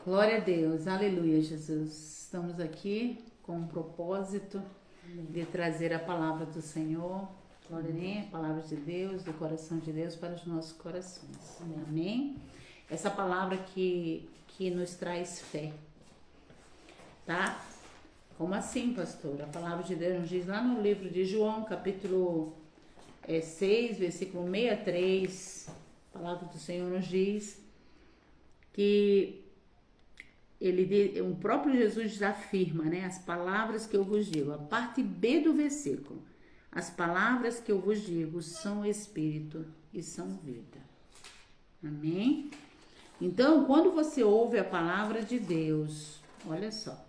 Glória a Deus, aleluia, Jesus. Estamos aqui com um propósito de trazer a palavra do Senhor, amém? A palavra de Deus, do coração de Deus para os nossos corações, amém? Essa palavra que nos traz fé, tá? Como assim, pastor? A palavra de Deus nos diz lá no livro de João, capítulo 6, versículo 63, a palavra do Senhor nos diz que o próprio Jesus afirma, né? As palavras que eu vos digo, a parte B do versículo, as palavras que eu vos digo são espírito e são vida, amém? Então, quando você ouve a palavra de Deus, olha só,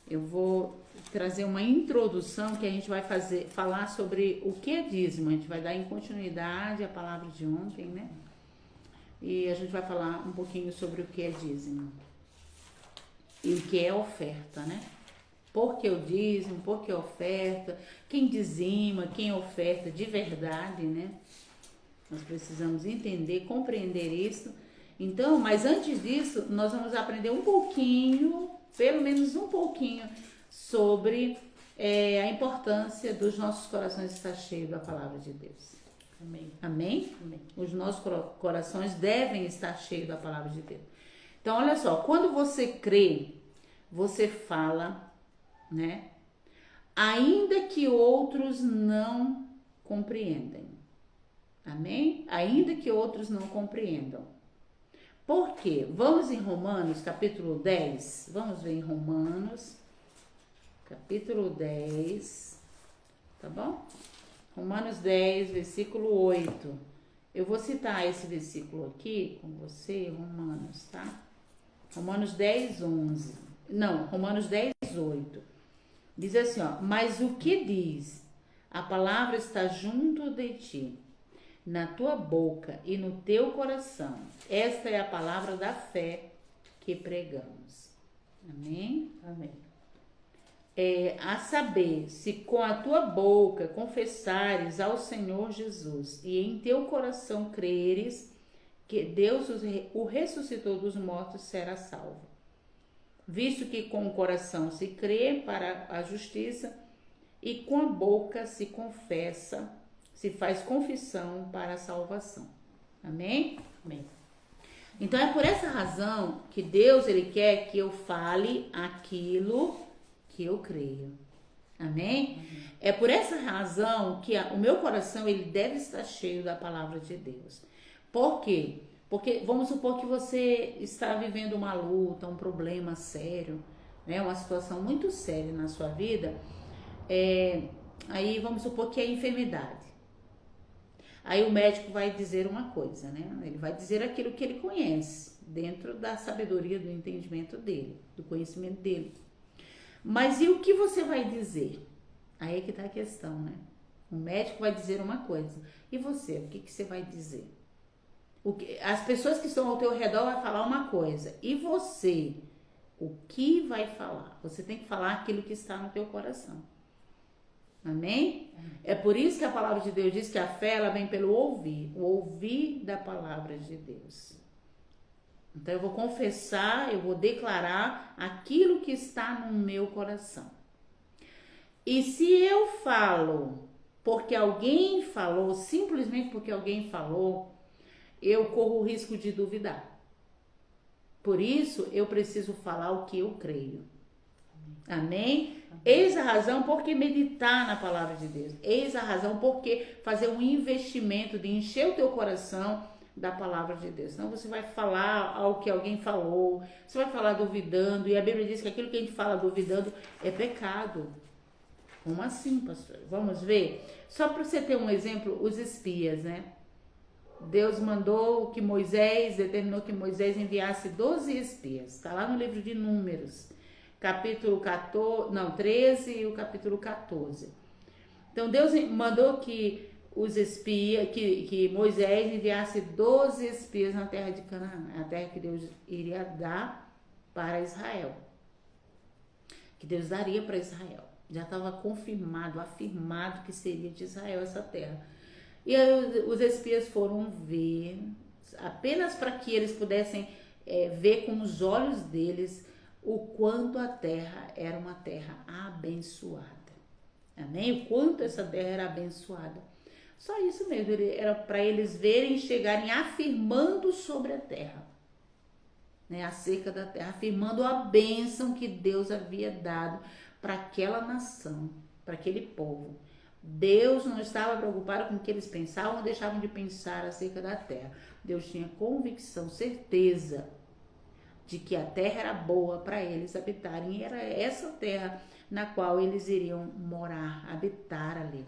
eu vou trazer uma introdução que a gente vai falar sobre o que é dízimo. A gente vai dar em continuidade a palavra de ontem, né? E a gente vai falar um pouquinho sobre o que é dízimo e o que é oferta, né? Por que o dízimo, por que a oferta, quem dizima, quem oferta de verdade, né? Nós precisamos entender, compreender isso. Então, mas antes disso, nós vamos aprender um pouquinho, pelo menos um pouquinho, sobre a importância dos nossos corações estar cheios da palavra de Deus. Amém. Amém? Amém. Os nossos corações devem estar cheios da palavra de Deus. Então, olha só, quando você crê, você fala, né? Ainda que outros não compreendem. Amém? Ainda que outros não compreendam. Por quê? Vamos em Romanos, capítulo 10. Vamos ver em Romanos, capítulo 10. Tá bom? Romanos 10, versículo 8. Eu vou citar esse versículo aqui com você, Romanos, tá? Romanos 10, 11. Não, Romanos 10, 8. Diz assim, ó. Mas o que diz? A palavra está junto de ti, na tua boca e no teu coração. Esta é a palavra da fé que pregamos. Amém? Amém. A saber, se com a tua boca confessares ao Senhor Jesus e em teu coração creres que Deus o ressuscitou dos mortos, será salvo. Visto que com o coração se crê para a justiça e com a boca se confessa, se faz confissão para a salvação. Amém? Amém. Então é por essa razão que Deus ele quer que eu fale aquilo que eu creio. Amém? É por essa razão que o meu coração ele deve estar cheio da palavra de Deus. Por quê? Porque vamos supor que você está vivendo uma luta, um problema sério, né? Uma situação muito séria na sua vida. Aí vamos supor que é enfermidade. Aí o médico vai dizer uma coisa, né? Ele vai dizer aquilo que ele conhece, dentro da sabedoria, do entendimento dele, do conhecimento dele. Mas e o que você vai dizer? Aí é que tá a questão, né? O médico vai dizer uma coisa. E você, o que você vai dizer? As pessoas que estão ao teu redor vão falar uma coisa. E você, o que vai falar? Você tem que falar aquilo que está no teu coração. Amém? É por isso que a palavra de Deus diz que a fé ela vem pelo ouvir. O ouvir da palavra de Deus. Então eu vou confessar, eu vou declarar aquilo que está no meu coração. E se eu falo porque alguém falou, simplesmente porque alguém falou, eu corro o risco de duvidar. Por isso eu preciso falar o que eu creio. Amém? Eis a razão por que meditar na palavra de Deus. Eis a razão por que fazer um investimento de encher o teu coração da palavra de Deus. Então você vai falar ao que alguém falou, você vai falar duvidando, e a Bíblia diz que aquilo que a gente fala duvidando é pecado. Como assim, pastor? Vamos ver? Só para você ter um exemplo, os espias, né? Deus determinou que Moisés enviasse 12 espias. Está lá no livro de Números, capítulo 13 e o capítulo 14. Então Deus mandou que os espias, que Moisés enviasse 12 espias na terra de Canaã, a terra que Deus iria dar para Israel, que Deus daria para Israel. Já estava confirmado, afirmado que seria de Israel essa terra. E aí os espias foram ver, apenas para que eles pudessem ver com os olhos deles o quanto a terra era uma terra abençoada. Amém? O quanto essa terra era abençoada. Só isso mesmo, era para eles verem e chegarem afirmando sobre a terra, né? Acerca da terra, afirmando a bênção que Deus havia dado para aquela nação, para aquele povo. Deus não estava preocupado com o que eles pensavam ou deixavam de pensar acerca da terra. Deus tinha convicção, certeza de que a terra era boa para eles habitarem. E era essa terra na qual eles iriam morar, habitar ali.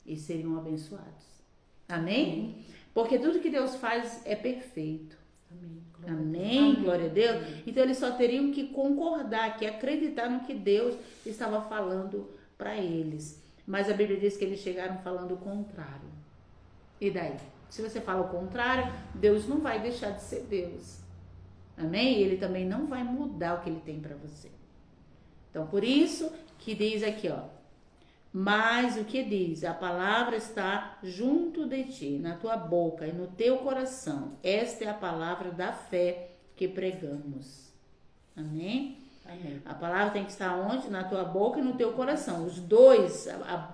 E seriam abençoados. Amém? Porque tudo que Deus faz é perfeito. Amém? Glória a Deus. Então eles só teriam que concordar, que acreditar no que Deus estava falando para eles. Mas a Bíblia diz que eles chegaram falando o contrário. E daí? Se você fala o contrário, Deus não vai deixar de ser Deus. Amém? E Ele também não vai mudar o que Ele tem para você. Então, por isso que diz aqui, ó. Mas o que diz? A palavra está junto de ti, na tua boca e no teu coração. Esta é a palavra da fé que pregamos. Amém? Amém. A palavra tem que estar onde? Na tua boca e no teu coração. Os dois,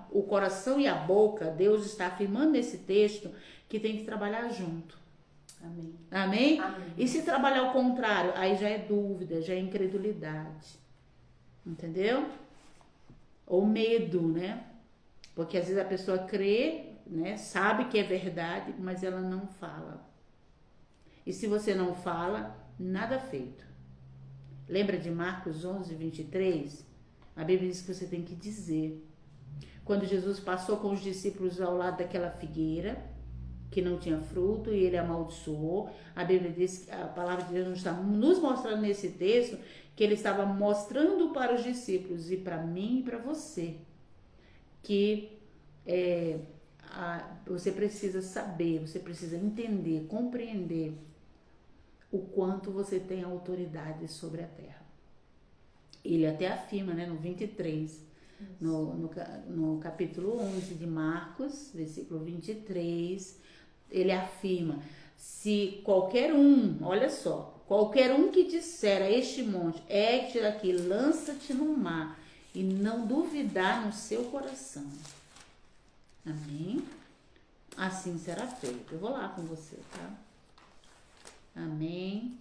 o coração e a boca, Deus está afirmando nesse texto que tem que trabalhar junto. Amém. Amém? Amém. E se trabalhar ao contrário, aí já é dúvida, já é incredulidade. Entendeu? Ou medo, né? Porque às vezes a pessoa crê, né? Sabe que é verdade, mas ela não fala. E se você não fala, nada feito. Lembra de Marcos 11, 23? A Bíblia diz que você tem que dizer. Quando Jesus passou com os discípulos ao lado daquela figueira, que não tinha fruto, e ele amaldiçoou, a Bíblia diz, a palavra de Deus está nos mostrando nesse texto, que ele estava mostrando para os discípulos, e para mim e para você, que você precisa saber, você precisa entender, compreender o quanto você tem autoridade sobre a terra. Ele até afirma, né, no 23, no capítulo 11 de Marcos, versículo 23, ele afirma, se qualquer um, olha só, qualquer um que disser a este monte, ergue-te daqui, lança-te no mar, e não duvidar no seu coração. Amém? Assim será feito. Eu vou lá com você, tá? Amém.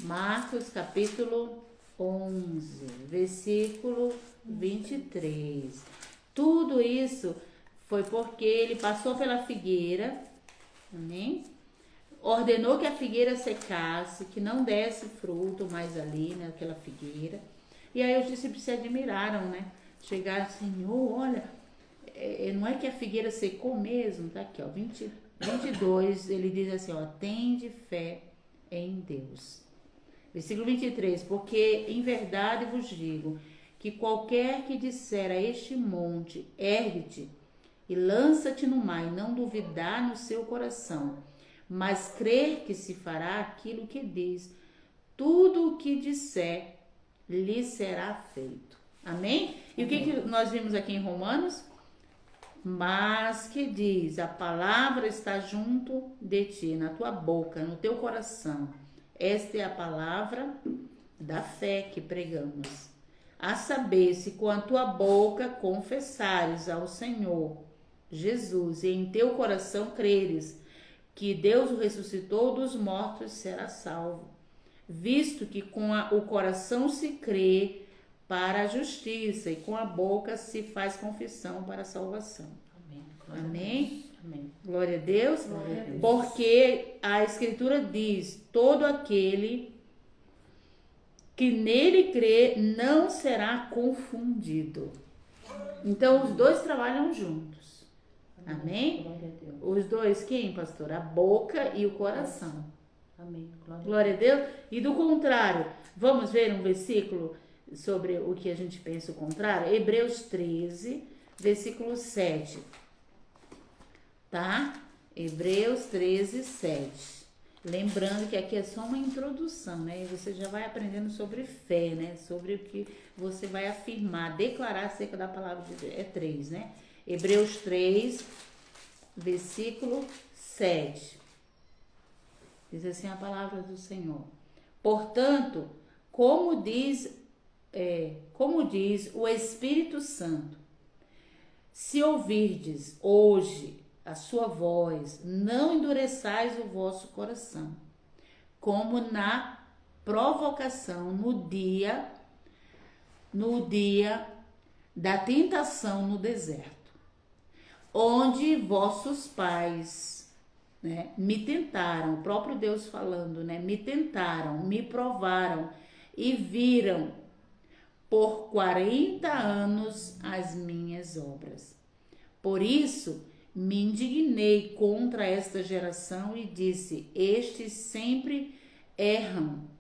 Marcos capítulo 11, versículo 23. Tudo isso foi porque ele passou pela figueira, amém? Ordenou que a figueira secasse, que não desse fruto mais ali naquela figueira. E aí os discípulos se admiraram, né? Chegaram, Senhor, olha, não é que a figueira secou mesmo? Tá aqui, ó, 22, ele diz assim, ó, tende fé em Deus. Versículo 23, porque em verdade vos digo, que qualquer que disser a este monte, ergue-te e lança-te no mar, e não duvidar no seu coração, mas crer que se fará aquilo que diz, tudo o que disser lhe será feito. Amém? E o que nós vimos aqui em Romanos? Mas que diz, a palavra está junto de ti, na tua boca, no teu coração. Esta é a palavra da fé que pregamos. A saber, se com a tua boca confessares ao Senhor Jesus e em teu coração creres que Deus o ressuscitou dos mortos, será salvo. Visto que com o coração se crê para a justiça e com a boca se faz confissão para a salvação. Amém. Amém? Amém. Glória a Deus. Glória a Deus. Porque a Escritura diz, todo aquele que nele crê não será confundido. Então, os dois trabalham juntos. Amém? Glória a Deus. Os dois, quem, pastor? A boca e o coração. Amém. Glória a Deus. E do contrário, vamos ver um versículo sobre o que a gente pensa o contrário? Hebreus 13, versículo 7. Tá? Hebreus 13, 7. Lembrando que aqui é só uma introdução, né? E você já vai aprendendo sobre fé, né? Sobre o que você vai afirmar, declarar acerca da palavra de Deus. É 3, né? Hebreus 3, versículo 7. Diz assim a palavra do Senhor. Portanto, como diz o Espírito Santo, se ouvirdes hoje a sua voz, não endureçais o vosso coração, como na provocação no dia da tentação no deserto, onde vossos pais, né, me tentaram, o próprio Deus falando, né, me tentaram, me provaram e viram por 40 anos as minhas obras. Por isso me indignei contra esta geração e disse: estes sempre erram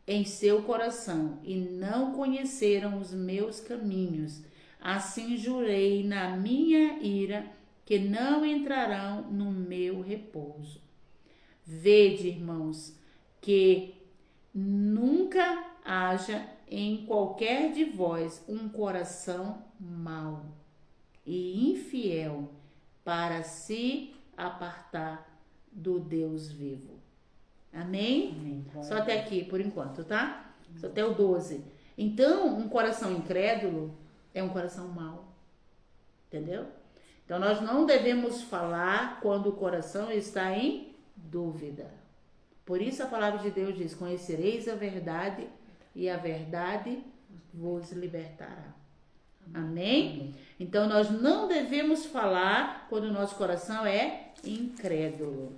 em seu coração e não conheceram os meus caminhos. Assim jurei na minha ira que não entrarão no meu repouso. Vede, irmãos, que nunca haja em qualquer de vós um coração mau e infiel para se apartar do Deus vivo. Amém? Só até aqui por enquanto, tá? Só até o 12. Então, um coração incrédulo é um coração mau. Entendeu? Então, nós não devemos falar quando o coração está em dúvida. Por isso a palavra de Deus diz: conhecereis a verdade e a verdade vos libertará. Amém? Então, nós não devemos falar quando o nosso coração é incrédulo.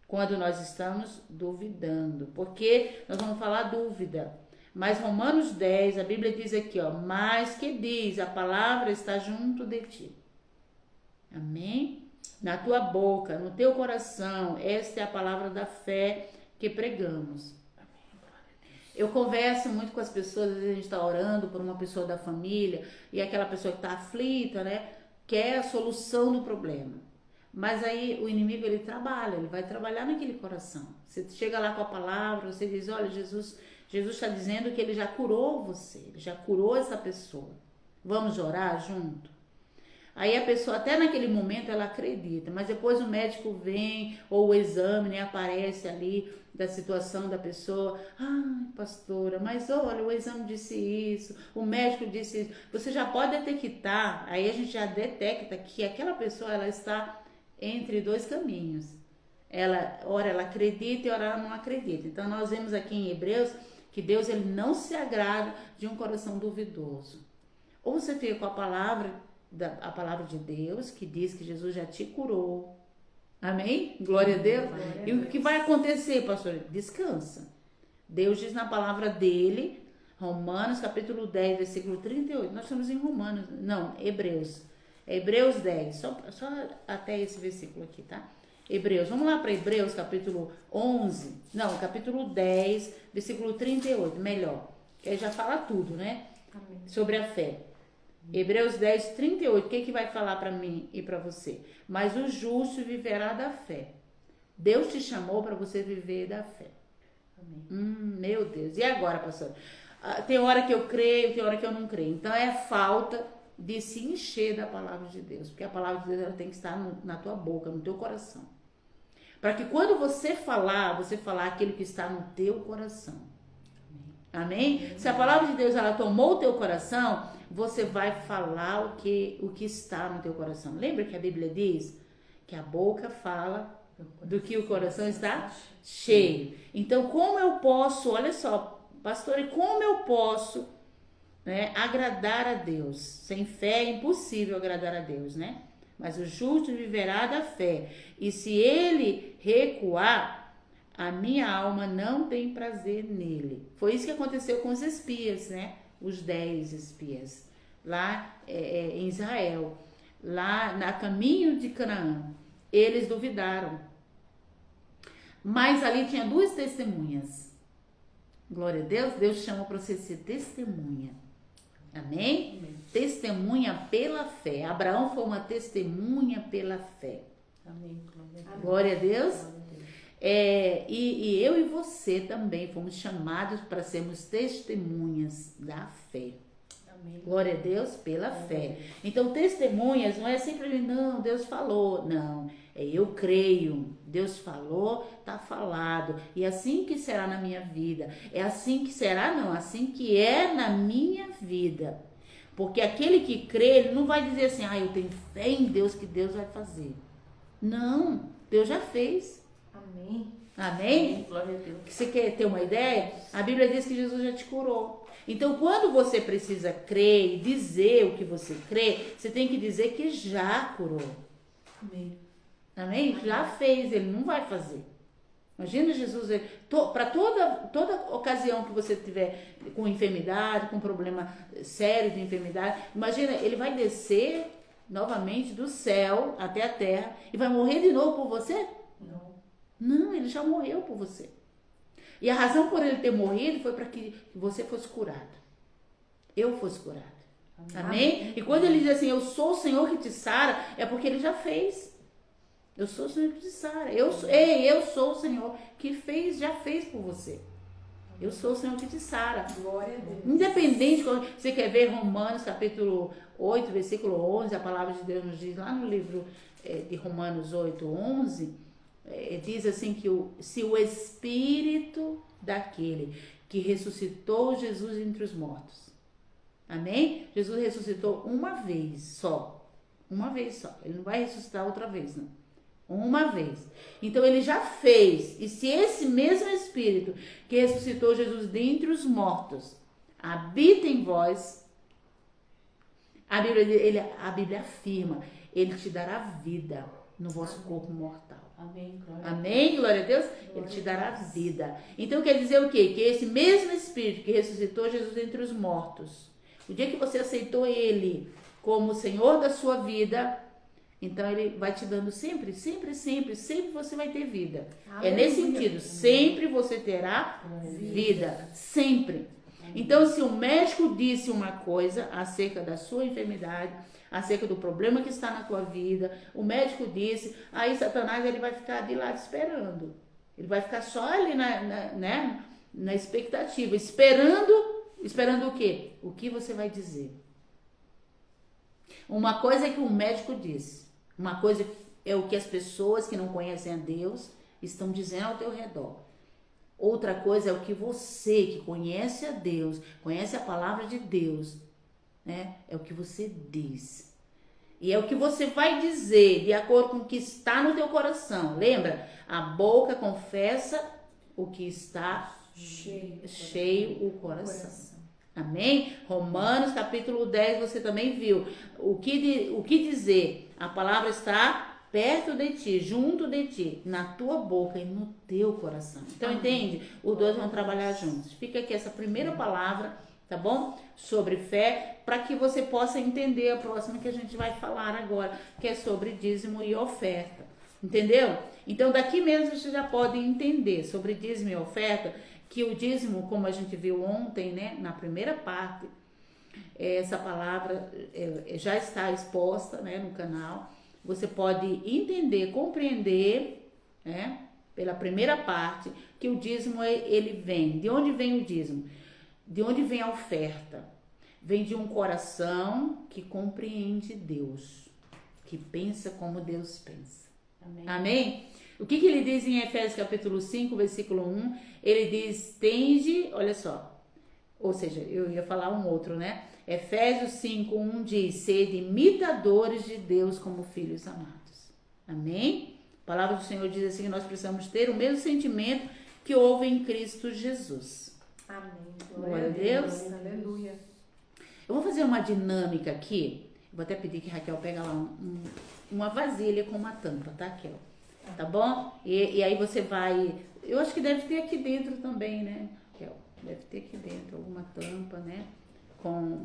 Quando nós estamos duvidando. Porque nós vamos falar dúvida. Mas Romanos 10, a Bíblia diz aqui, ó: mas que diz, a palavra está junto de ti. Amém? Na tua boca, no teu coração. Esta é a palavra da fé que pregamos. Eu converso muito com as pessoas, às vezes a gente está orando por uma pessoa da família e aquela pessoa que está aflita, né, quer a solução do problema. Mas aí o inimigo, ele trabalha, ele vai trabalhar naquele coração. Você chega lá com a palavra, você diz: olha, Jesus está dizendo que ele já curou você, ele já curou essa pessoa. Vamos orar junto? Aí a pessoa, até naquele momento, ela acredita, mas depois o médico vem, ou o exame, né, aparece ali da situação da pessoa. Ai, pastora, mas olha, o exame disse isso, o médico disse isso. Você já pode detectar, aí a gente já detecta que aquela pessoa, ela está entre dois caminhos. Ora ela acredita e ora ela não acredita. Então nós vemos aqui em Hebreus que Deus, ele não se agrada de um coração duvidoso. Ou você fica com a palavra de Deus, que diz que Jesus já te curou. Amém? Glória a Deus. E o que vai acontecer, pastor? Descansa. Deus diz na palavra dele, Romanos capítulo 10, versículo 38. Nós estamos em Romanos, não, Hebreus. É Hebreus 10, só até esse versículo aqui, tá? Hebreus, vamos lá para Hebreus capítulo 11, não, capítulo 10, versículo 38, melhor. Ele já fala tudo, né? Amém. Sobre a fé. Hebreus 10, 38, o que vai falar para mim e para você? Mas o justo viverá da fé. Deus te chamou para você viver da fé. Amém. Meu Deus. E agora, pastor? Tem hora que eu creio, tem hora que eu não creio. Então é falta de se encher da palavra de Deus. Porque a palavra de Deus, ela tem que estar na tua boca, no teu coração. Para que quando você falar aquilo que está no teu coração. Amém? Amém? Se a palavra de Deus, ela tomou o teu coração, você vai falar o que está no teu coração. Lembra que a Bíblia diz que a boca fala do que o coração está cheio. Então, como eu posso, olha só, pastor, e como eu posso, né, agradar a Deus? Sem fé é impossível agradar a Deus, né? Mas o justo viverá da fé. E se ele recuar, a minha alma não tem prazer nele. Foi isso que aconteceu com os espias, né? Os 10 espias, lá em Israel, lá na caminho de Canaã. Eles duvidaram. Mas ali tinha 2 testemunhas. Glória a Deus, Deus chama para você ser testemunha. Amém? Amém? Testemunha pela fé. Abraão foi uma testemunha pela fé. Amém. Glória a Deus. Glória a Deus. E eu e você também fomos chamados para sermos testemunhas da fé. Amém. Glória a Deus pela fé. Então, testemunhas não é simplesmente, não, Deus falou. Não, é eu creio. Deus falou, está falado. E assim que será na minha vida. É assim que será, não, assim que é na minha vida. Porque aquele que crê, ele não vai dizer assim, eu tenho fé em Deus que Deus vai fazer. Não, Deus já fez. Amém. Amém? Glória a Deus. Você quer ter uma ideia? A Bíblia diz que Jesus já te curou. Então, quando você precisa crer e dizer o que você crê, você tem que dizer que já curou. Amém. Amém? Já fez, ele não vai fazer. Imagina Jesus, para toda ocasião que você tiver com enfermidade, com problema sério de enfermidade, imagina, ele vai descer novamente do céu até a terra e vai morrer de novo por você? Não, ele já morreu por você. E a razão por ele ter morrido foi para que você fosse curado. Eu fosse curado. Amém? E quando ele diz assim, eu sou o Senhor que te sara, é porque ele já fez. Eu sou o Senhor que te sara. Eu sou o Senhor que já fez por você. Eu sou o Senhor que te sara. Glória a Deus. Independente, quando você quer ver Romanos capítulo 8, versículo 11, a palavra de Deus nos diz lá no livro de Romanos 8, 11, diz assim que se o Espírito daquele que ressuscitou Jesus entre os mortos, amém? Jesus ressuscitou uma vez só, ele não vai ressuscitar outra vez, não, uma vez, então ele já fez, e se esse mesmo Espírito que ressuscitou Jesus dentre os mortos habita em vós, a Bíblia afirma, ele te dará vida no vosso corpo mortal. Amém, glória Amém, glória a Deus. Ele te dará vida. Então quer dizer o quê? Que esse mesmo Espírito que ressuscitou Jesus entre os mortos, o dia que você aceitou ele como o Senhor da sua vida, então ele vai te dando sempre você vai ter vida. Aleluia. É nesse sentido, sempre você terá vida, sempre. Então, se o médico disse uma coisa acerca da sua enfermidade, acerca do problema que está na tua vida, o médico disse, aí Satanás ele vai ficar de lado esperando. Ele vai ficar só ali na expectativa, esperando o quê? O que você vai dizer. Uma coisa é que o médico disse, uma coisa é o que as pessoas que não conhecem a Deus estão dizendo ao teu redor. Outra coisa é o que você, que conhece a Deus, conhece a palavra de Deus, né? É o que você diz. E é o que você vai dizer de acordo com o que está no teu coração. Lembra? A boca confessa o que está cheio o coração. Amém? Romanos capítulo 10 você também viu. O que dizer? A palavra está perto de ti, junto de ti, na tua boca e no teu coração. Então, entende? Os dois vão trabalhar juntos. Fica aqui essa primeira palavra, tá bom? Sobre fé, para que você possa entender a próxima que a gente vai falar agora, que é sobre dízimo e oferta. Entendeu? Então, daqui mesmo você já pode entender sobre dízimo e oferta, que o dízimo, como a gente viu ontem, né, na primeira parte, essa palavra já está exposta, né, no canal. Você pode entender, compreender, né, pela primeira parte, que o dízimo ele vem. De onde vem o dízimo? De onde vem a oferta? Vem de um coração que compreende Deus, que pensa como Deus pensa. Amém? Amém? O que ele diz em Efésios capítulo 5, versículo 1? Ele diz, tende, olha só, ou seja, eu ia falar um outro, né? Efésios 5, 1 diz, sede imitadores de Deus como filhos amados. Amém? A palavra do Senhor diz assim que nós precisamos ter o mesmo sentimento que houve em Cristo Jesus. Amém. Glória a Deus. Aleluia. Eu vou fazer uma dinâmica aqui. Vou até pedir que Raquel pegue lá uma vasilha com uma tampa, tá, Raquel? Tá bom? E aí você vai... Eu acho que deve ter aqui dentro também, né, Raquel? Deve ter aqui dentro alguma tampa, né? Com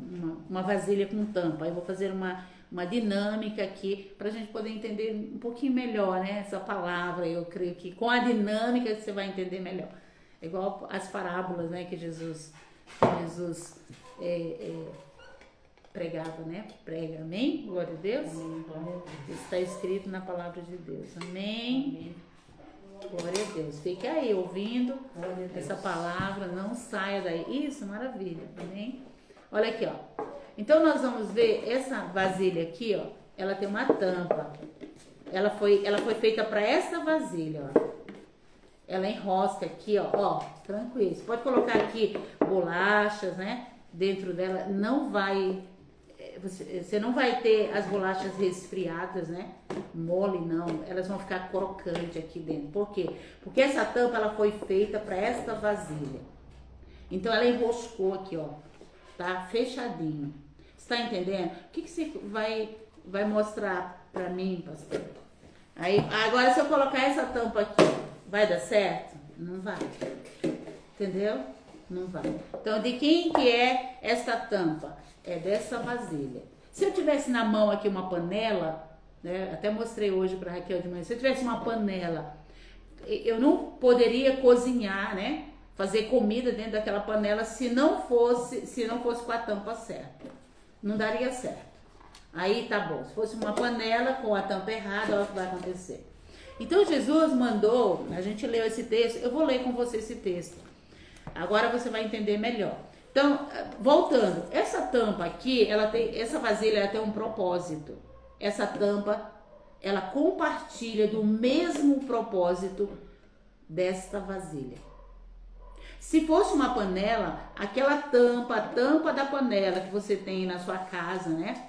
uma vasilha com tampa. Eu vou fazer uma dinâmica aqui para a gente poder entender um pouquinho melhor, né? Essa palavra, eu creio que com a dinâmica você vai entender melhor. É igual as parábolas, né? Que Jesus pregava, né? Prega, amém? Glória a Deus. Amém. Glória a Deus. Está escrito na palavra de Deus, amém? Glória a Deus. Fique aí ouvindo essa palavra, não saia daí. Isso, maravilha, amém? Olha aqui, ó. Então nós vamos ver essa vasilha aqui, ó. Ela tem uma tampa. Ela foi feita para essa vasilha, ó. Ela enrosca aqui, ó, tranquilo. Você pode colocar aqui bolachas, né? Dentro dela, não vai, você não vai ter as bolachas resfriadas, né? Mole, não. Elas vão ficar crocantes aqui dentro. Por quê? Porque essa tampa, ela foi feita para esta vasilha. Então, ela enroscou aqui, ó. Tá fechadinho. Você tá entendendo? O que você vai mostrar para mim, pastor? Aí, agora, se eu colocar essa tampa aqui, vai dar certo? Não vai. Entendeu? Não vai. Então, de quem que é esta tampa? É dessa vasilha. Se eu tivesse na mão aqui uma panela, né? Até mostrei hoje para Raquel de manhã. Se eu tivesse uma panela, eu não poderia cozinhar, né? Fazer comida dentro daquela panela se não fosse com a tampa certa. Não daria certo. Aí tá bom. Se fosse uma panela com a tampa errada, olha o que vai acontecer. Então Jesus mandou, a gente leu esse texto, eu vou ler com você esse texto. Agora você vai entender melhor. Então, voltando, essa tampa aqui, essa vasilha, ela tem um propósito. Essa tampa, ela compartilha do mesmo propósito desta vasilha. Se fosse uma panela, aquela tampa, a tampa da panela que você tem na sua casa, né?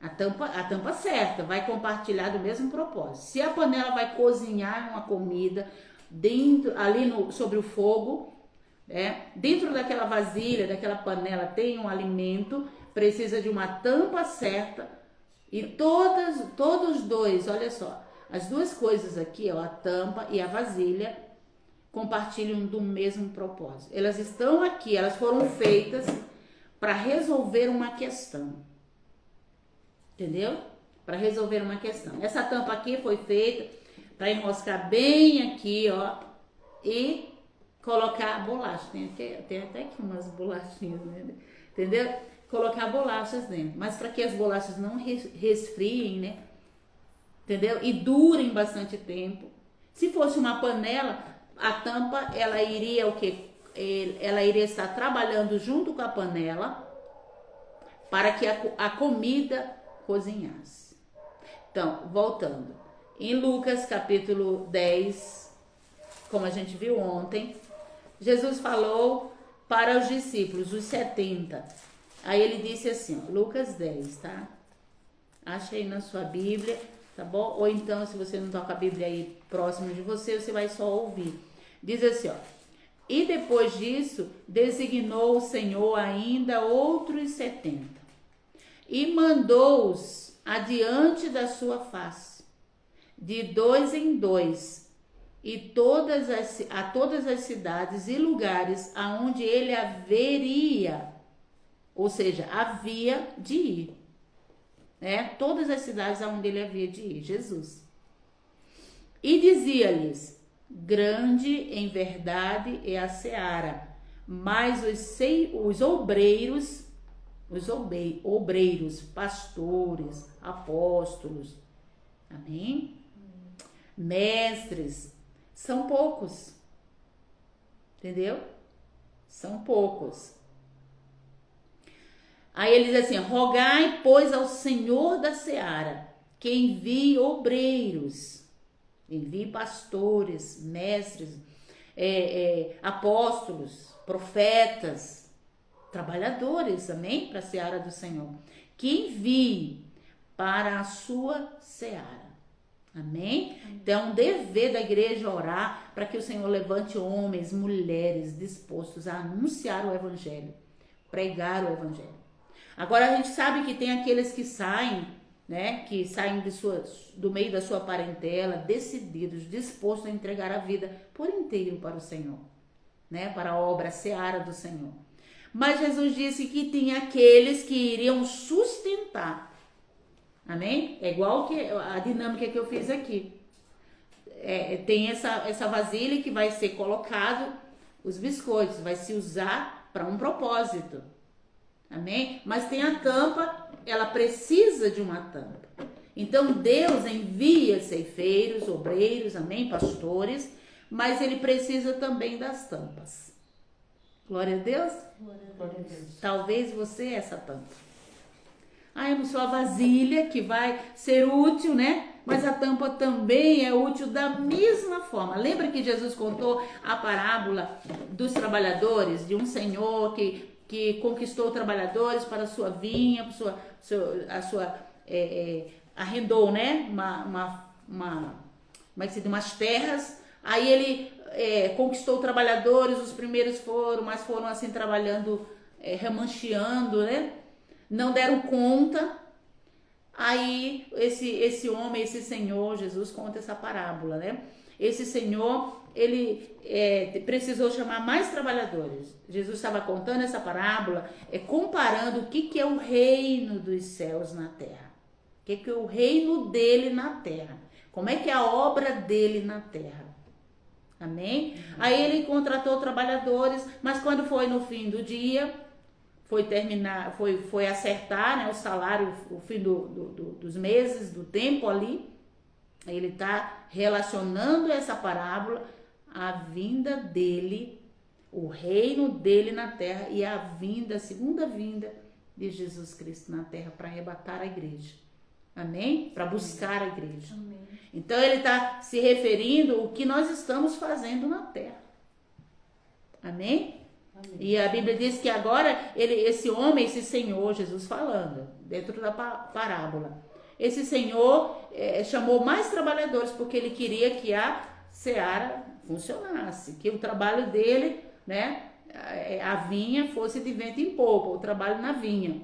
A tampa certa, vai compartilhar do mesmo propósito. Se a panela vai cozinhar uma comida sobre o fogo, dentro daquela vasilha, daquela panela tem um alimento, precisa de uma tampa certa e todos dois, olha só, as duas coisas aqui, ó, a tampa e a vasilha, compartilham do mesmo propósito. Elas estão aqui, elas foram feitas para resolver uma questão. Entendeu? Para resolver uma questão. Essa tampa aqui foi feita para enroscar bem aqui, ó, e colocar a bolacha. Tem até aqui umas bolachinhas, né? Entendeu? Colocar bolachas dentro. Mas para que as bolachas não resfriem, né? Entendeu? E durem bastante tempo. Se fosse uma panela, a tampa, ela iria o quê? Ela iria estar trabalhando junto com a panela para que a comida cozinhasse. Então, voltando. Em Lucas capítulo 10, como a gente viu ontem, Jesus falou para os discípulos, os 70. Aí ele disse assim, ó, Lucas 10, tá? Acha aí na sua Bíblia, tá bom? Ou então, se você não toca a Bíblia aí próximo de você, você vai só ouvir. Diz assim, ó. E depois disso, designou o Senhor ainda outros 70. E mandou-os adiante da sua face, de 2 em 2, e a todas as cidades e lugares aonde ele haveria, ou seja, havia de ir. Todas as cidades aonde ele havia de ir, Jesus. E dizia-lhes, grande em verdade é a seara, mas os obreiros, pastores, apóstolos, amém? Mestres, são poucos, entendeu? São poucos. Aí ele diz assim, rogai, pois, ao Senhor da seara, que envie obreiros, envie pastores, mestres, apóstolos, profetas, trabalhadores, amém? Para a seara do Senhor. Que envie para a sua seara. Amém? Então, é um dever da igreja orar para que o Senhor levante homens, mulheres dispostos a anunciar o evangelho, pregar o evangelho. Agora, a gente sabe que tem aqueles que saem, né? Que saem do meio da sua parentela, decididos, dispostos a entregar a vida por inteiro para o Senhor, né? Para a obra, a seara do Senhor. Mas Jesus disse que tem aqueles que iriam sustentar. Amém? É igual que a dinâmica que eu fiz aqui. Tem essa vasilha que vai ser colocado os biscoitos, vai se usar para um propósito. Amém? Mas tem a tampa, ela precisa de uma tampa. Então Deus envia ceifeiros, obreiros, amém? Pastores, mas ele precisa também das tampas. Glória a Deus. Glória a Deus. Talvez você é essa tampa. Ah, eu não sou a vasilha que vai ser útil, né? Mas a tampa também é útil da mesma forma. Lembra que Jesus contou a parábola dos trabalhadores, de um senhor que conquistou trabalhadores para a sua vinha, arrendou, né? Umas terras. Aí ele conquistou trabalhadores, os primeiros mas foram assim trabalhando, remancheando, né? Não deram conta. Aí esse homem, esse senhor, Jesus conta essa parábola, né? Esse senhor, ele precisou chamar mais trabalhadores. Jesus estava contando essa parábola, comparando o que é o reino dos céus na terra. O que é o reino dele na terra. Como é que é a obra dele na terra. Amém? Aí ele contratou trabalhadores, mas quando foi no fim do dia, foi acertar, né, o salário, o fim dos meses, do tempo ali. Ele está relacionando essa parábola à vinda dele, o reino dele na terra e a segunda vinda de Jesus Cristo na terra para arrebatar a igreja. Amém? Para buscar a igreja. Amém. Então ele está se referindo ao que nós estamos fazendo na terra. Amém? Amém. E a Bíblia diz que agora esse homem, esse senhor, Jesus falando, dentro da parábola, esse senhor chamou mais trabalhadores porque ele queria que a seara funcionasse, que o trabalho dele, né, a vinha fosse de vento em popa, o trabalho na vinha.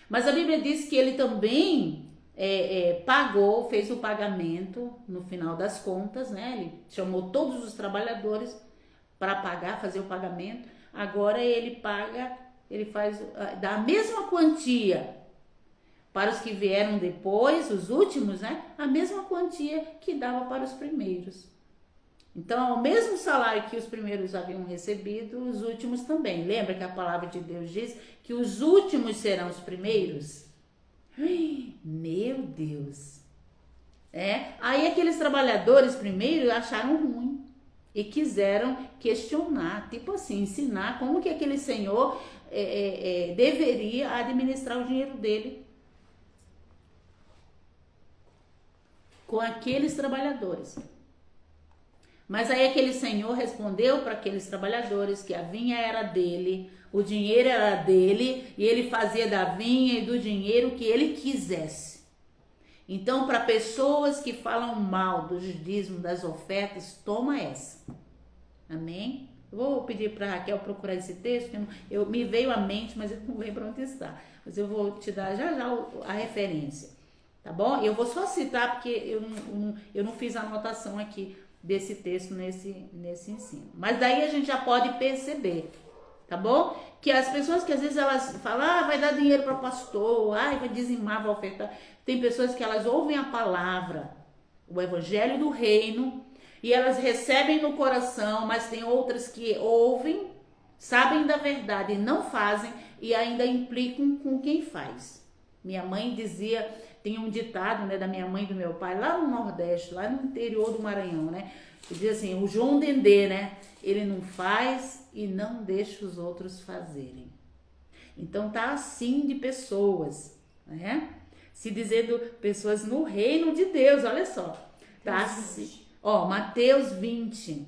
Mas a Bíblia diz que ele também pagou, fez o pagamento no final das contas, né? Ele chamou todos os trabalhadores para pagar, fazer o pagamento. Agora ele paga, ele dá a mesma quantia para os que vieram depois, os últimos, né? A mesma quantia que dava para os primeiros. Então, o mesmo salário que os primeiros haviam recebido, os últimos também. Lembra que a palavra de Deus diz que os últimos serão os primeiros? Meu Deus! Aí aqueles trabalhadores primeiro acharam ruim e quiseram questionar, tipo assim, ensinar como que aquele senhor deveria administrar o dinheiro dele com aqueles trabalhadores. Mas aí aquele senhor respondeu para aqueles trabalhadores que a vinha era dele, o dinheiro era dele, e ele fazia da vinha e do dinheiro o que ele quisesse. Então, para pessoas que falam mal do dízimo, das ofertas, toma essa. Amém? Eu vou pedir para a Raquel procurar esse texto, me veio à mente, mas eu não lembro onde está. Mas eu vou te dar já a referência, tá bom? Eu vou só citar porque eu não fiz anotação aqui desse texto nesse ensino. Mas daí a gente já pode perceber, tá bom? Que as pessoas que às vezes elas falam, vai dar dinheiro para pastor, vai dizimar, vai ofertar. Tem pessoas que elas ouvem a palavra, o evangelho do reino, e elas recebem no coração, mas tem outras que ouvem, sabem da verdade e não fazem e ainda implicam com quem faz. Minha mãe dizia, tem um ditado, né, da minha mãe e do meu pai, lá no Nordeste, lá no interior do Maranhão, né? Que diz assim, o João Dendê, né? Ele não faz e não deixa os outros fazerem. Então tá assim de pessoas, né? Se dizendo pessoas no reino de Deus, olha só. Tá assim, Mateus 20,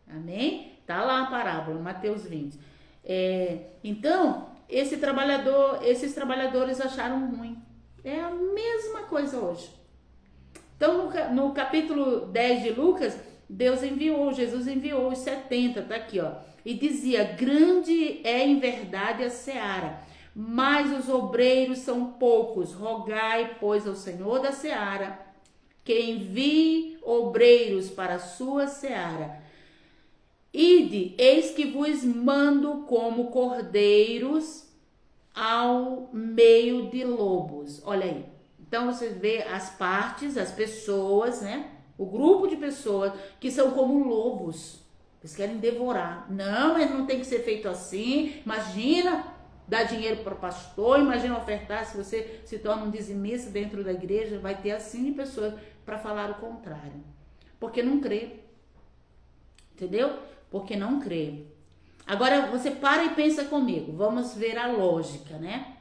amém? Tá lá a parábola, Mateus 20. Então, esses trabalhadores acharam ruim. É a mesma coisa hoje. Então, no capítulo 10 de Lucas, Jesus enviou os 70, tá aqui, ó. E dizia, grande é em verdade a seara, mas os obreiros são poucos. Rogai, pois, ao Senhor da seara, que envie obreiros para a sua seara. Ide, eis que vos mando como cordeiros ao meio de lobos. Olha aí. Então você vê as partes, as pessoas, né? O grupo de pessoas que são como lobos. Eles querem devorar. Não, mas não tem que ser feito assim. Imagina dar dinheiro para o pastor, imagina ofertar. Se você se torna um dizimista dentro da igreja, vai ter assim de pessoas para falar o contrário. Porque não crê. Entendeu? Porque não crê. Agora você para e pensa comigo. Vamos ver a lógica, né?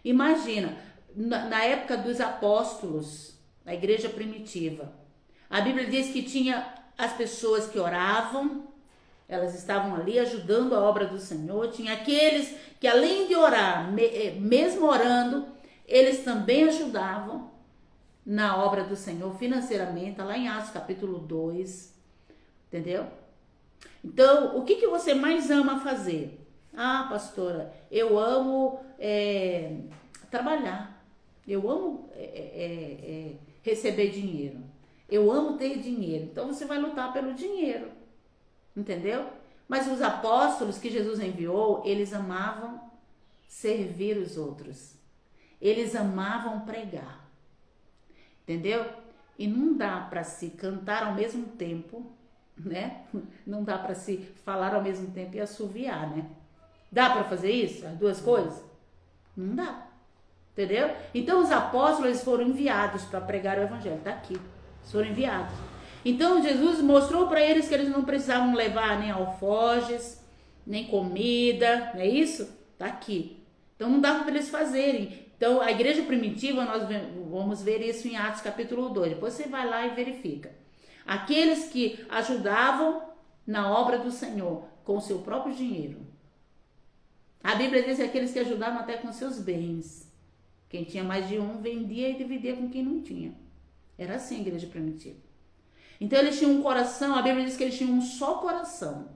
Imagina, na época dos apóstolos, na igreja primitiva, a Bíblia diz que tinha as pessoas que oravam, elas estavam ali ajudando a obra do Senhor. Tinha aqueles que, além de orar, mesmo orando, eles também ajudavam na obra do Senhor financeiramente, lá em Atos capítulo 2, entendeu? Então, o que você mais ama fazer? Ah, pastora, eu amo trabalhar, eu amo receber dinheiro, eu amo ter dinheiro. Então, você vai lutar pelo dinheiro, entendeu? Mas os apóstolos que Jesus enviou, eles amavam servir os outros, eles amavam pregar, entendeu? E não dá para se cantar ao mesmo tempo, né? Não dá para se falar ao mesmo tempo e assoviar, né? Dá para fazer isso? As duas coisas? Não dá. Entendeu? Então os apóstolos eles foram enviados para pregar o evangelho. Tá aqui. Eles foram enviados. Então Jesus mostrou para eles que eles não precisavam levar nem alforjes, nem comida, não é isso? Tá aqui. Então não dava para eles fazerem. Então a igreja primitiva, nós vamos ver isso em Atos capítulo 2. Depois você vai lá e verifica. Aqueles que ajudavam na obra do Senhor com o seu próprio dinheiro. A Bíblia diz que aqueles que ajudavam até com seus bens. Quem tinha mais de um vendia e dividia com quem não tinha. Era assim a igreja primitiva. Então eles tinham um coração, a Bíblia diz que eles tinham um só coração.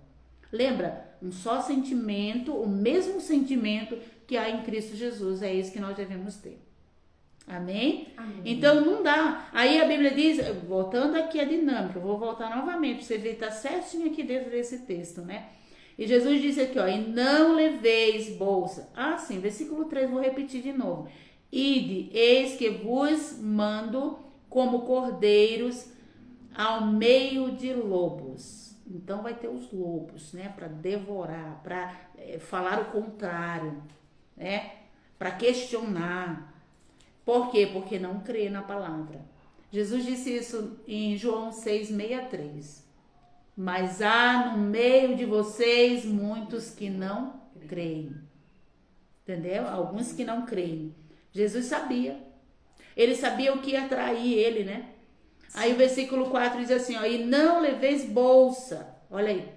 Lembra? Um só sentimento, o mesmo sentimento que há em Cristo Jesus. É isso que nós devemos ter. Amém? Amém. Então não dá. Aí a Bíblia diz, voltando aqui a dinâmica, eu vou voltar novamente, pra você ver, tá certinho aqui dentro desse texto, né? E Jesus disse aqui, ó, e não leveis bolsa. Ah, sim, versículo 3, vou repetir de novo. Ide, eis que vos mando como cordeiros ao meio de lobos. Então vai ter os lobos, né? Para devorar, para falar o contrário, né? Para questionar. Por quê? Porque não crê na palavra. Jesus disse isso em João 6,63. Mas há no meio de vocês muitos que não creem. Entendeu? Alguns que não creem. Jesus sabia. Ele sabia o que ia atrair ele, né? Aí o versículo 4 diz assim, ó, e não leveis bolsa. Olha aí.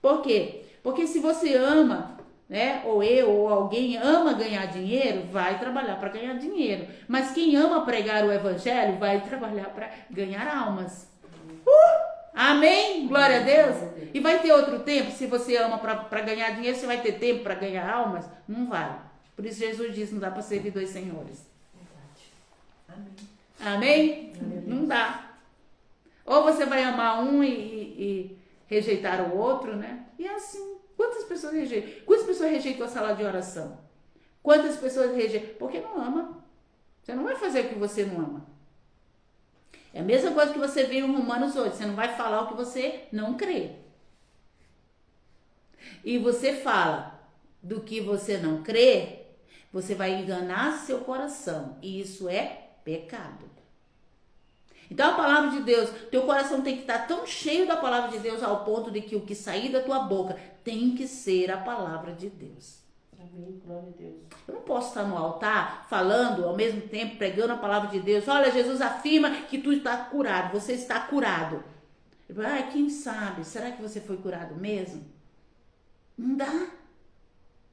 Por quê? Porque se você ama, né, ou eu, ou alguém ama ganhar dinheiro, vai trabalhar para ganhar dinheiro. Mas quem ama pregar o evangelho, vai trabalhar para ganhar almas. Amém? Glória a Deus. E vai ter outro tempo, se você ama para ganhar dinheiro, você vai ter tempo para ganhar almas? Não vai. Por isso Jesus diz, não dá para servir dois senhores. Amém. Amém? Não dá. Ou você vai amar um e rejeitar o outro, né? E é assim. Quantas pessoas rejeitam? Quantas pessoas rejeitam a sala de oração? Quantas pessoas rejeitam? Porque não ama. Você não vai fazer o que você não ama. É a mesma coisa que você vê em Romanos 8. Você não vai falar o que você não crê. E você fala do que você não crê, você vai enganar seu coração. E isso é pecado. Então a palavra de Deus, teu coração tem que estar tão cheio da palavra de Deus ao ponto de que o que sair da tua boca tem que ser a palavra de Deus. Amém, glória a Deus. Eu não posso estar no altar falando ao mesmo tempo, pregando a palavra de Deus. Olha, Jesus afirma que tu está curado, você está curado. Quem sabe? Será que você foi curado mesmo? Não dá.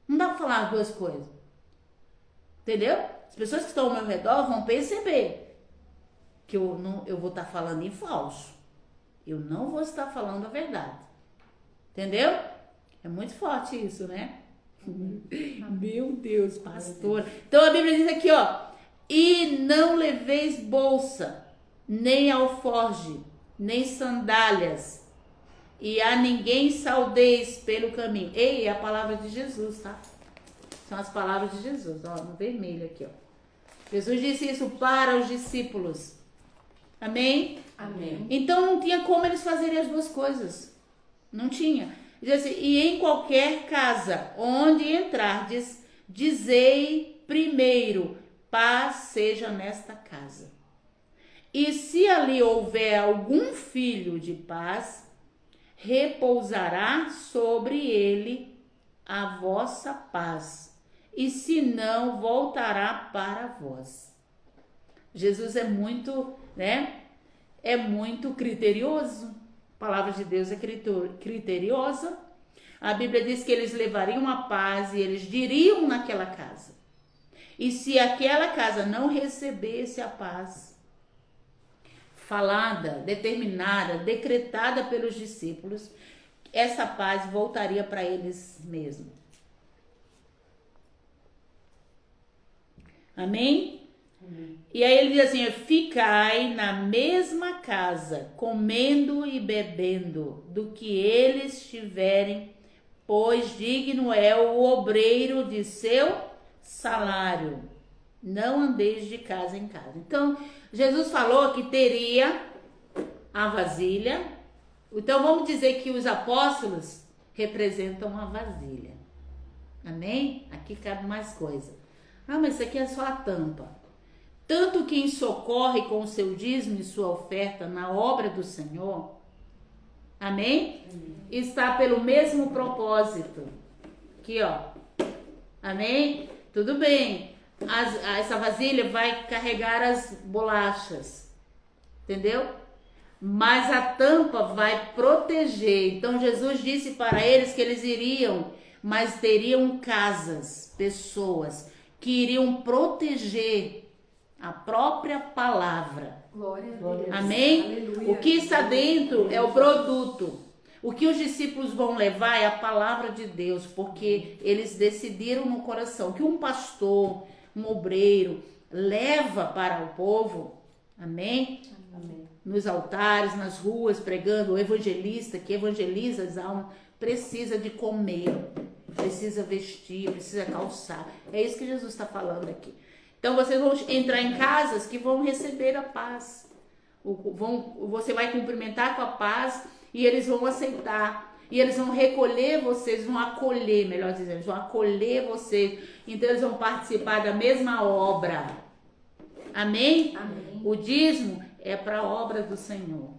Não dá para falar as duas coisas. Entendeu? As pessoas que estão ao meu redor vão perceber que eu vou estar falando em falso. Eu não vou estar falando a verdade. Entendeu? É muito forte isso, né? Meu Deus, pastor. Então a Bíblia diz aqui, ó. E não leveis bolsa, nem alforge, nem sandálias. E a ninguém saudeis pelo caminho. Ei, é a palavra de Jesus, tá? São as palavras de Jesus, ó, no vermelho aqui, ó. Jesus disse isso para os discípulos. Amém? Amém. Então não tinha como eles fazerem as duas coisas. Não tinha. Diz assim, e em qualquer casa onde entrardes, dizei primeiro, paz seja nesta casa. E se ali houver algum filho de paz, repousará sobre ele a vossa paz. e se não, voltará para vós. Jesus é muito, né? É muito criterioso. A palavra de Deus é criteriosa. A Bíblia diz que eles levariam a paz e eles diriam naquela casa. E se aquela casa não recebesse a paz falada, determinada, decretada pelos discípulos, essa paz voltaria para eles mesmos. Amém? E aí ele diz assim: ficai na mesma casa, comendo e bebendo, do que eles tiverem, pois digno é o obreiro de seu salário. Não andeis de casa em casa. Então, Jesus falou que teria a vasilha. Então, vamos dizer que os apóstolos representam a vasilha. Amém? Aqui cabe mais coisa. Ah, mas isso aqui é só a tampa. Tanto quem socorre com o seu dízimo e sua oferta na obra do Senhor, amém? Está pelo mesmo propósito. Aqui, ó. Amém? Tudo bem. Essa vasilha vai carregar as bolachas. Entendeu? Mas a tampa vai proteger. Então Jesus disse para eles que eles iriam, mas teriam casas, pessoas que iriam proteger a própria palavra. Glória a Deus. Amém? Aleluia. O que está dentro é o produto. O que os discípulos vão levar é a palavra de Deus, porque eles decidiram no coração que um pastor, um obreiro, leva para o povo, amém? Amém. Nos altares, nas ruas, pregando, o evangelista que evangeliza as almas, precisa de comer, precisa vestir, precisa calçar. É isso que Jesus está falando aqui. Então vocês vão entrar em casas que vão receber a paz. Você vai cumprimentar com a paz e eles vão aceitar. E eles vão recolher vocês, vão acolher, melhor dizendo, eles vão acolher vocês. Então eles vão participar da mesma obra. Amém? Amém. O dízimo é para a obra do Senhor.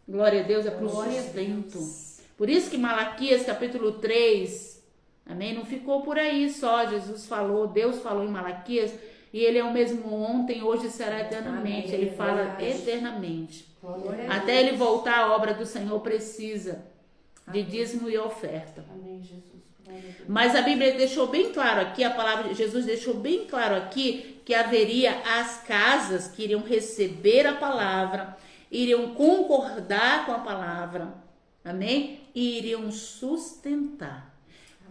Glória a Deus, é para o Glória a sustento. Deus. Por isso que Malaquias capítulo 3, amém? Não ficou por aí só. Jesus falou, Deus falou em Malaquias, e ele é o mesmo ontem, hoje e será eternamente. Amém. Ele fala Verdade. eternamente. Glória a Até Deus. ele voltar, a obra do Senhor precisa de Amém. dízimo e oferta. Amém, Jesus. Glória a Deus. Mas a Bíblia deixou bem claro aqui, a palavra de Jesus deixou bem claro aqui que haveria as casas que iriam receber a palavra, iriam concordar com a palavra, amém? E iriam sustentar.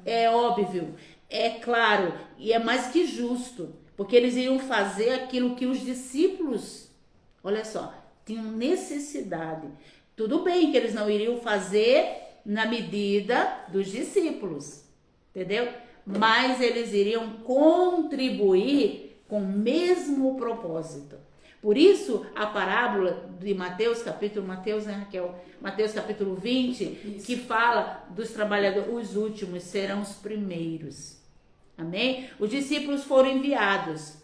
É óbvio, é claro e é mais que justo, porque eles iriam fazer aquilo que os discípulos, olha só, tinham necessidade. Tudo bem que eles não iriam fazer na medida dos discípulos, entendeu? Mas eles iriam contribuir com o mesmo propósito. Por isso, a parábola de Mateus, Mateus capítulo 20, Isso. que fala dos trabalhadores, os últimos serão os primeiros. Amém? Os discípulos foram enviados,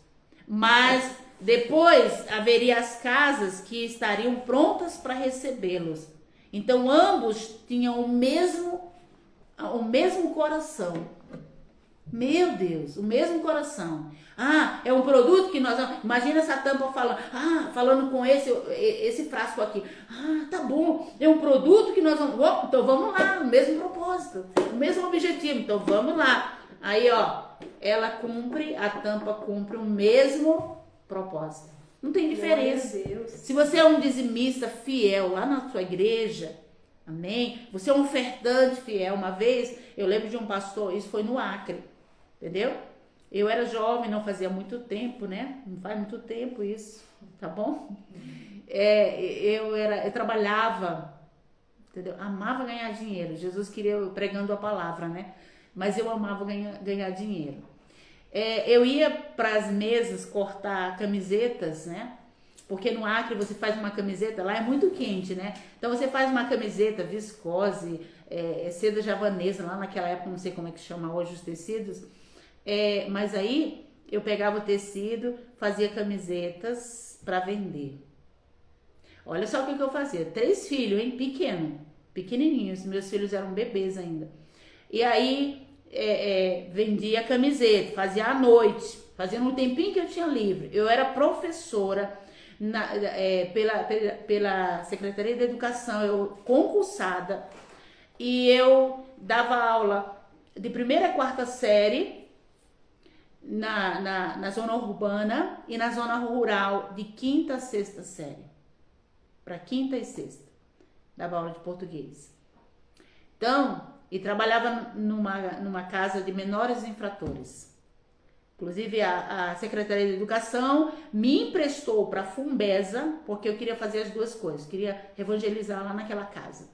mas depois haveria as casas que estariam prontas para recebê-los. Então, ambos tinham o mesmo coração. Meu Deus, o mesmo coração. Ah, é um produto que nós... Imagina essa tampa falando com esse frasco aqui. Ah, tá bom, é um produto que nós vamos... Então vamos lá, o mesmo propósito, o mesmo objetivo, então vamos lá. Aí, ó, a tampa cumpre o mesmo propósito. Não tem diferença. Glória a Deus. Se você é um dizimista fiel lá na sua igreja, amém? Você é um ofertante fiel. Uma vez, eu lembro de um pastor, isso foi no Acre, entendeu? Eu era jovem, não fazia muito tempo, né? Não faz muito tempo isso, tá bom? Eu trabalhava, entendeu? Amava ganhar dinheiro. Jesus queria eu pregando a palavra, né? Mas eu amava ganhar dinheiro. Eu ia para as mesas cortar camisetas, né? Porque no Acre você faz uma camiseta, lá é muito quente, né? Então você faz uma camiseta viscose, seda javanesa, lá naquela época, não sei como é que chama hoje os tecidos. Mas aí eu pegava o tecido, fazia camisetas para vender. Olha só o que eu fazia. 3 filhos, hein? Pequenininhos. Meus filhos eram bebês ainda. E aí vendia camiseta, fazia à noite, fazia no tempinho que eu tinha livre. Eu era professora pela Secretaria de Educação, eu concursada, e eu dava aula de primeira a quarta série na zona urbana e na zona rural de quinta a sexta série. Para quinta e sexta. Dava aula de português. Então, e trabalhava numa casa de menores infratores. Inclusive, a Secretaria de Educação me emprestou para a Fumbesa, porque eu queria fazer as duas coisas. Queria evangelizar lá naquela casa.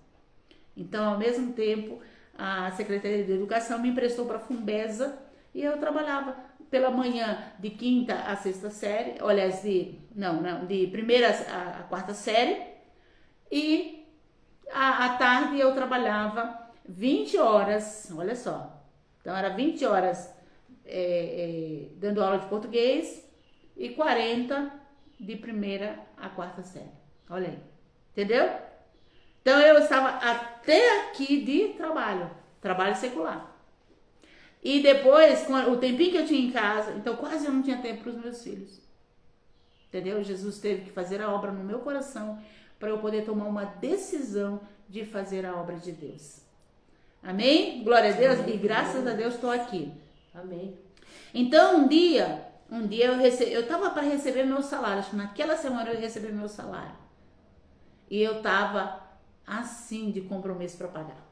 Então, ao mesmo tempo, a Secretaria de Educação me emprestou para a Fumbesa e eu trabalhava pela manhã de quinta a sexta série, aliás, de primeira a quarta série, e à tarde eu trabalhava 20 horas, olha só, então era 20 horas dando aula de português e 40 de primeira a quarta série, olha aí, entendeu? Então eu estava até aqui de trabalho secular. E depois, com o tempinho que eu tinha em casa, então quase eu não tinha tempo para os meus filhos. Entendeu? Jesus teve que fazer a obra no meu coração para eu poder tomar uma decisão de fazer a obra de Deus. Amém? Glória a Deus. Amém. E graças a Deus estou aqui. Amém. Então um dia eu estava para receber meu salário. Acho que naquela semana eu recebi meu salário. E eu estava assim de compromisso para pagar.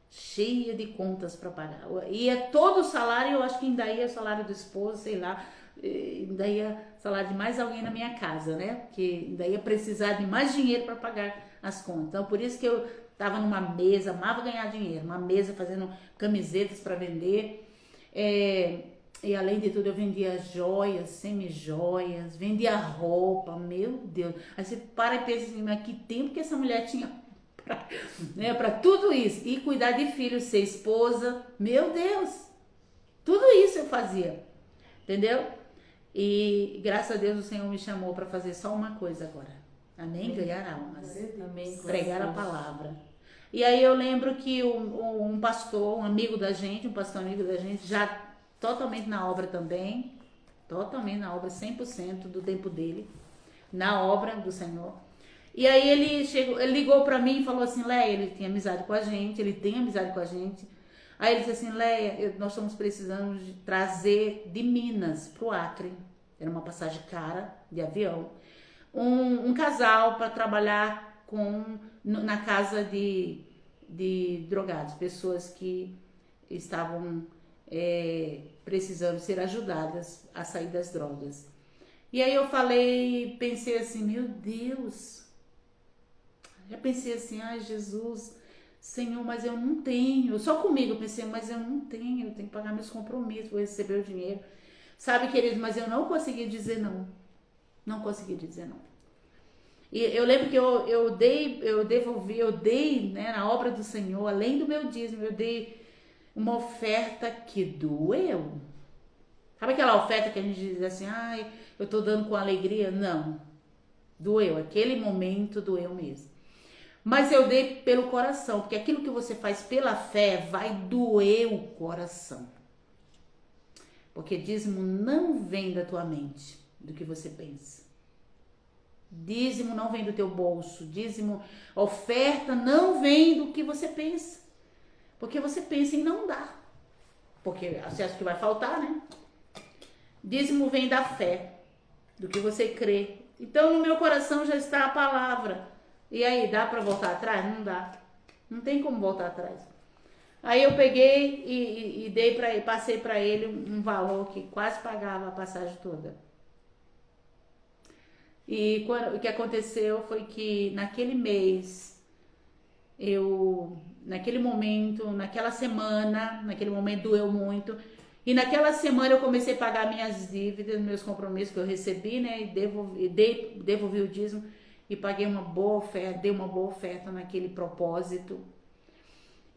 Cheia de contas para pagar. Ia todo o salário, eu acho que ainda ia o salário do esposo, sei lá, ainda ia salário de mais alguém na minha casa, né? Porque ainda ia precisar de mais dinheiro para pagar as contas. Então, por isso que eu estava numa mesa, amava ganhar dinheiro, uma mesa fazendo camisetas para vender. E além de tudo, eu vendia joias, semi-joias, vendia roupa, meu Deus. Aí você para e pensa assim, mas que tempo que essa mulher tinha para tudo isso, e cuidar de filhos, ser esposa, meu Deus, tudo isso eu fazia, entendeu? E graças a Deus o Senhor me chamou para fazer só uma coisa agora, amém? Ganhar almas, Amém. pregar a palavra. E aí eu lembro que um pastor, um amigo da gente, já totalmente na obra também, totalmente na obra, 100% do tempo dele, na obra do Senhor. E aí ele ligou pra mim e falou assim, Leia, ele tinha amizade com a gente, ele tem amizade com a gente. Aí ele disse assim, Leia, nós estamos precisando de trazer de Minas pro Acre, era uma passagem cara de avião, um casal para trabalhar na casa de drogados, pessoas que estavam precisando ser ajudadas a sair das drogas. E aí eu pensei assim, meu Deus, já pensei assim, ai Jesus, Senhor, mas eu não tenho, só comigo eu pensei, mas eu não tenho, eu tenho que pagar meus compromissos, vou receber o dinheiro, sabe, querido, mas eu não consegui dizer não consegui dizer não. E eu lembro que eu dei, né, na obra do Senhor, além do meu dízimo, eu dei uma oferta que doeu. Sabe aquela oferta que a gente diz assim, ai, eu tô dando com alegria? Não, doeu, aquele momento doeu mesmo. Mas eu dei pelo coração, porque aquilo que você faz pela fé vai doer o coração. Porque dízimo não vem da tua mente, do que você pensa. Dízimo não vem do teu bolso, oferta não vem do que você pensa. Porque você pensa em não dar. Porque você acha que vai faltar, né? Dízimo vem da fé, do que você crê. Então no meu coração já está a palavra. E aí, dá para voltar atrás? Não dá. Não tem como voltar atrás. Aí eu peguei e passei para ele um valor que quase pagava a passagem toda. E o que aconteceu foi que naquele mês, naquele momento, naquele momento doeu muito. E naquela semana eu comecei a pagar minhas dívidas, meus compromissos que eu recebi, né? E devolvi o dízimo. E paguei uma boa oferta, dei uma boa oferta naquele propósito.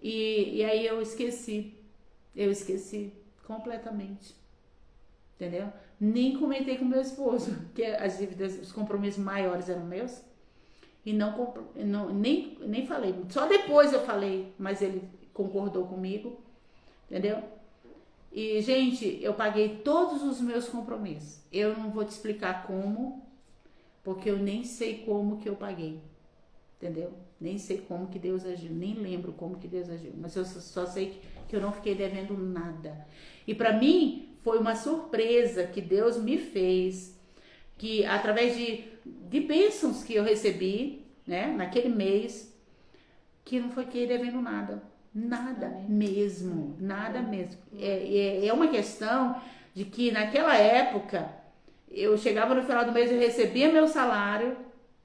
E aí eu esqueci completamente, entendeu? Nem comentei com meu esposo, que as dívidas, os compromissos maiores eram meus, e nem falei, só depois eu falei, mas ele concordou comigo, Entendeu? E, gente, eu paguei todos os meus compromissos. Eu não vou te explicar como, porque eu nem sei como que eu paguei. Entendeu? Nem sei como que Deus agiu, nem lembro como que Deus agiu. Mas eu só sei que eu não fiquei devendo nada. E para mim, foi uma surpresa que Deus me fez, que através de bênçãos que eu recebi, né, naquele mês, que não fiquei devendo nada. Nada mesmo, nada mesmo. É uma questão de que naquela época, eu chegava no final do mês, eu recebia meu salário.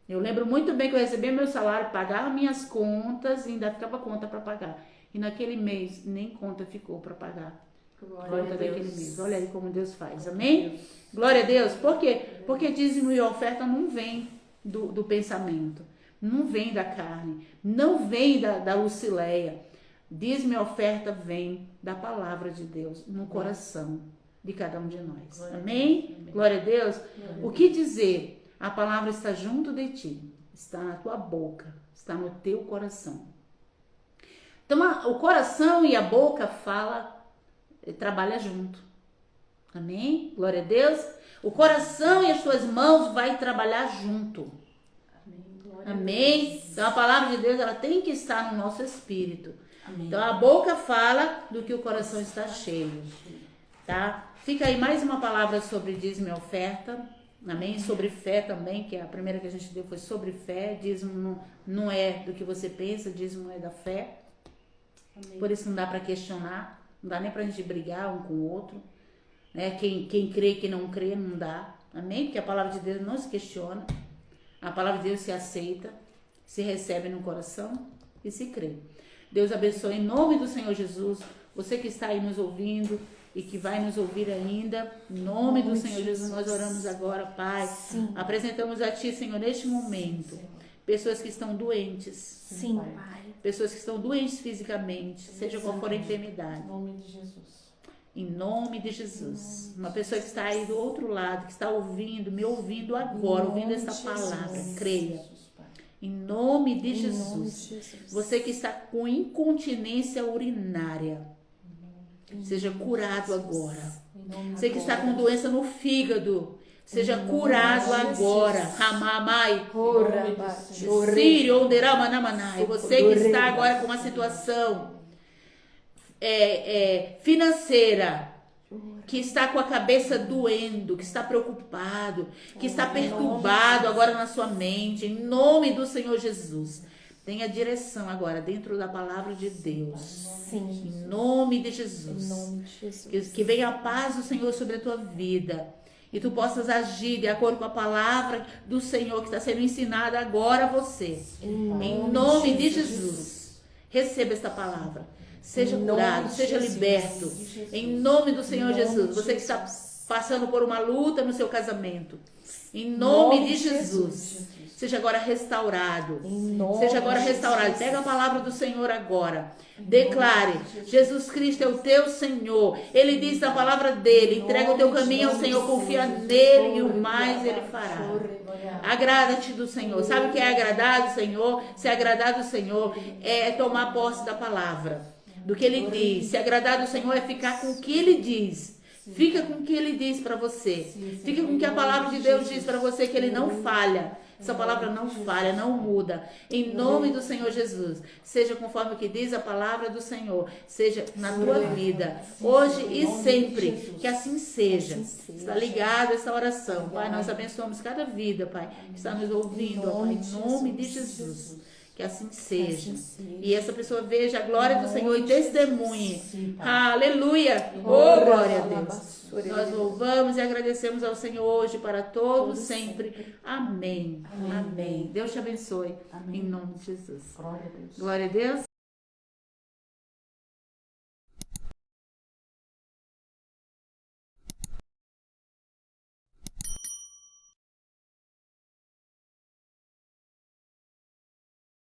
Eu lembro muito bem que eu recebia meu salário, pagava minhas contas e ainda ficava conta para pagar. E naquele mês, nem conta ficou para pagar. Conta daquele mês. Olha aí como Deus faz. Amém? Glória a Deus. Por quê? Porque dízimo e oferta não vem do pensamento. Não vem da carne. Não vem da Lucileia. Dízimo e oferta vem da palavra de Deus no coração de cada um de nós. Amém? Glória a Deus. O que dizer? A palavra está junto de ti. Está na tua boca. Está no teu coração. Então, o coração e a boca trabalha junto. Amém? Glória a Deus. O coração e as suas mãos vai trabalhar junto. Amém? Então a palavra de Deus ela tem que estar no nosso espírito. Amém. Então a boca fala do que o coração está cheio. Tá? Fica aí mais uma palavra sobre dízimo e oferta. Amém? Sobre fé também, que a primeira que a gente deu foi sobre fé. Dízimo não é do que você pensa, dízimo é da fé. Amém. Por isso não dá para questionar. Não dá nem pra gente brigar um com o outro, né? Quem crê e quem não crê, não dá. Amém? Porque a palavra de Deus não se questiona. A palavra de Deus se aceita, se recebe no coração e se crê. Deus abençoe em nome do Senhor Jesus. Você que está aí nos ouvindo e que vai nos ouvir ainda, em nome do Senhor Jesus, nós oramos agora, Pai. Sim. Apresentamos a Ti, Senhor, neste momento, pessoas que estão doentes. Sim, Pai. Pessoas que estão doentes fisicamente, seja qual for a enfermidade. Em nome de Jesus. Em nome de Jesus. Uma pessoa que está aí do outro lado, que está ouvindo, me ouvindo agora, ouvindo essa palavra, creia. Em nome de Jesus. Você que está com incontinência urinária, seja curado agora. Você que está com doença no fígado, seja curado agora. Ramamai. Sírio, Onderamanai. Você que está agora com uma situação financeira, que está com a cabeça doendo, que está preocupado, que está perturbado agora na sua mente, em nome do Senhor Jesus. Tenha direção agora dentro da palavra de Deus. Sim. Em nome de Jesus. Em nome de Jesus. Que venha a paz do Senhor sobre a tua vida. E tu possas agir de acordo com a palavra do Senhor que está sendo ensinada agora a você. Em nome de Jesus. Receba esta palavra. Seja curado, seja liberto. Em nome do Senhor Jesus. Você que está passando por uma luta no seu casamento. Em nome de Jesus. Seja agora restaurado. Seja agora restaurado. Pega a palavra do Senhor agora. Declare: Jesus Cristo é o teu Senhor. Ele diz na palavra dele: entrega o teu caminho ao Senhor, confia nele e o mais ele fará. Agrada-te do Senhor. Sabe o que é agradar do Senhor? Se agradar do Senhor é tomar posse da palavra, do que ele diz. Se agradar do Senhor é ficar com o que ele diz. Fica com o que ele diz para você. Fica com o que a palavra de Deus diz para você, que ele não falha. Essa palavra não falha, não muda. Em nome do Senhor Jesus. Seja conforme o que diz a palavra do Senhor. Seja na tua vida, hoje e sempre. Que assim seja. Está ligado a essa oração. Pai, nós abençoamos cada vida, Pai, que está nos ouvindo, ó, Pai, em nome de Jesus. Que assim seja. E essa pessoa veja a glória do Senhor e testemunhe. Aleluia. Oh, glória a Deus. Nós louvamos e agradecemos ao Senhor hoje para todos sempre. Amém. Amém. Deus te abençoe. Em nome de Jesus. Glória a Deus.